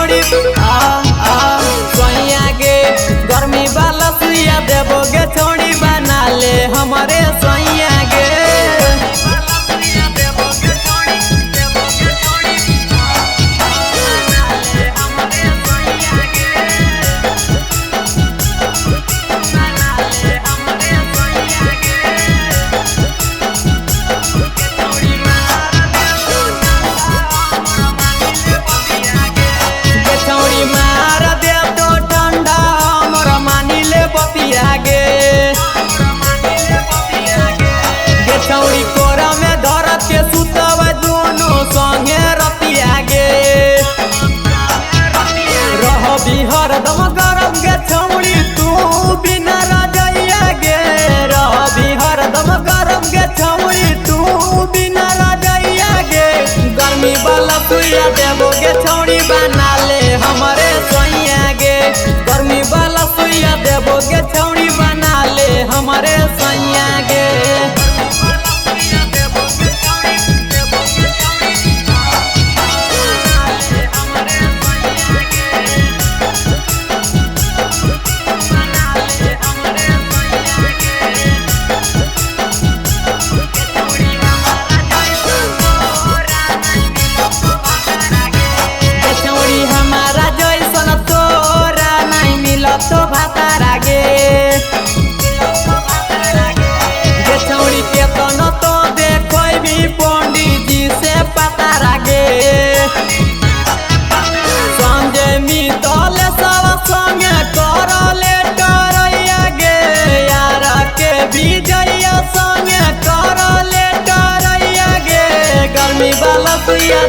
छौड़ी सोइया गे गर्मी वाला सुइया देबोगे छौड़ी बना ले हमारे सोइया गे। छौड़ी कोरा में धरत के सुतब दोनों संगे रतिया गे रह बिहर दम गरम गे छौड़ी तू बिना रजैया गे रह बिहर दम गरम गे छौड़ी तू बिना रजैया गे। गर्मी वाला सुइया देबोगे छौड़ी बना ले हमारे सोइया गे गर्मी वाला सुइया देबोगे छौड़ी बना ले हमारे सोइया गे। तो भातारा गे छौड़ी के तनो तो देखो भी पंडित जी से पता रागे संजय मितले सब संगे करले डरैया गे यार के विजय संगे करले डरैया गे। गर्मी वाला सुइया